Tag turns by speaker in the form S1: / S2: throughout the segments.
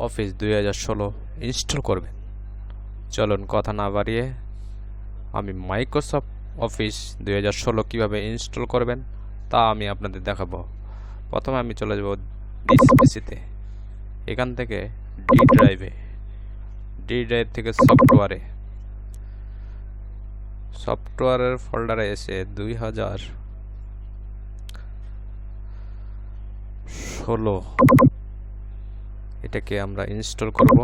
S1: Office 2016 install করবেন। চলুন কথা না বাড়িয়ে আমি মাইক্রোসফট অফিস 2016 কিভাবে ইনস্টল করবেন তা আমি আপনাদের দেখাবো। প্রথমে আমি চলে যাব দিস পিসিতে, এখান থেকে ডি ড্রাইভ থেকে সফটওয়্যারের ফোল্ডারে এসে 2016 এটাকে আমরা ইনস্টল করব।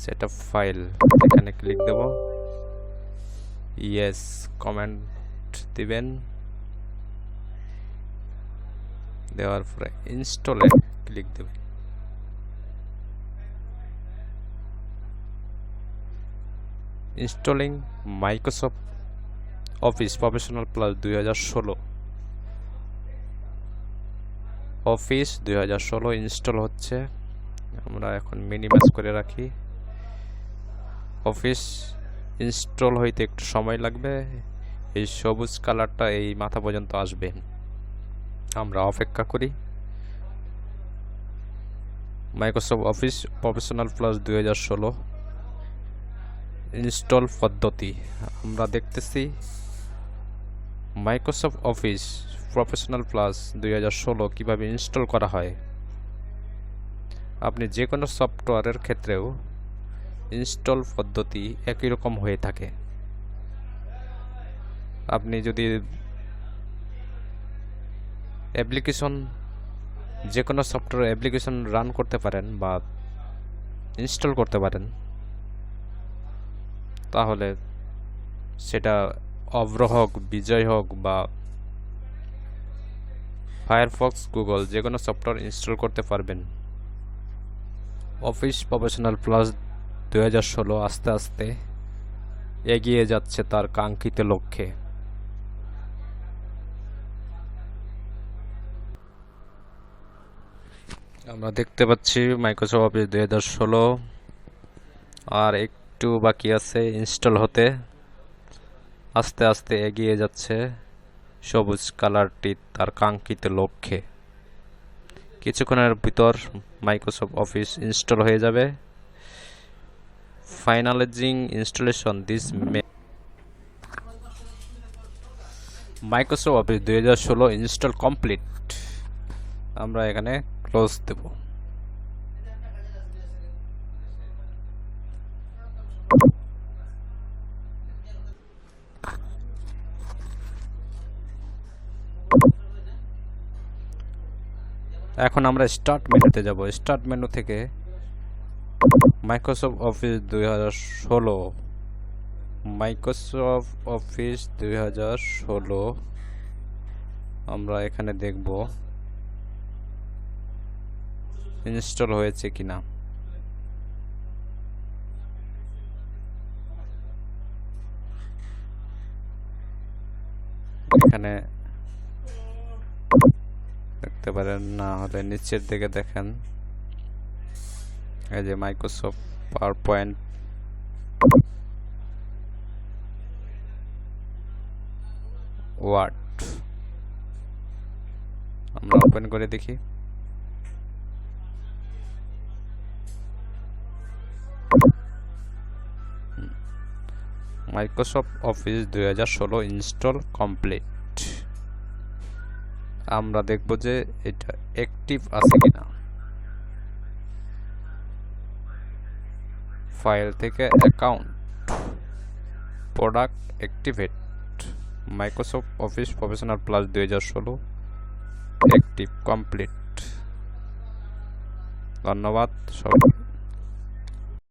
S1: সেটআপ ফাইল এখানে ক্লিক দেব, ইয়েস কমেন্ট দিবেন, দেওয়ার পরে ইনস্টলে ক্লিক দেবেন। Installing Microsoft office professional plus 2016। Office 2016 install হচ্ছে। আমরা এখন মিনিমাইজ করে রাখি। অফিস ইনস্টল হইতে একটু সময় লাগবে। এই সবুজ কালারটা এই মাথা পর্যন্ত আসবে, আমরা অপেক্ষা করি। Microsoft office professional plus 2016 install পদ্ধতি আমরা দেখতেছি। মাইক্রোসফট অফিস প্রফেশনাল প্লাস 2016 কিভাবে ইনস্টল করা হয়। আপনি যে কোনো সফটওয়্যারের ক্ষেত্রেও ইনস্টল পদ্ধতি একই রকম হয়ে থাকে। আপনি যদি যে কোনো সফটওয়্যার অ্যাপ্লিকেশন রান করতে পারেন বা ইনস্টল করতে পারেন, তাহলে সেটা অভ্র হোক, বিজয় হোক বা ফায়ারফক্স, গুগল, যে কোনো সফটওয়্যার ইনস্টল করতে পারবেন। অফিস প্রফেশনাল প্লাস 2016 আস্তে আস্তে এগিয়ে যাচ্ছে তার কাঙ্ক্ষিত লক্ষ্যে। আমরা দেখতে পাচ্ছি মাইক্রোসফট অফিস 2016 আর একটু বাকি আছে ইনস্টল হতে। আস্তে আস্তে এগিয়ে যাচ্ছে সবুজ কালারটি তার কাঙ্ক্ষিত লক্ষ্যে। কিছুক্ষণের ভিতর মাইক্রোসফট অফিস ইনস্টল হয়ে যাবে। Finalising installation this Microsoft office 2016 install complete. আমরা এখানে ক্লোজ দেব। এখন আমরা স্টার্ট মেনুতে যাব। স্টার্ট মেনু থেকে মাইক্রোসফট অফিস 2016 আমরা এখানে দেখব ইনস্টল হয়েছে কিনা। এখানে দেখতে পারেন, না হলে নিচের দিকে দেখেন, এই যে মাইক্রোসফট পাওয়ারপয়েন্ট ওয়ার্ড, আমরা ওপেন করে দেখি। Microsoft office 2016 install complete. আমরা দেখব যে এটা অ্যাক্টিভ আছে কিনা। ফাইল থেকে account, product, activate, Microsoft office professional plus 2016 active complete. ধন্যবাদ সবাই।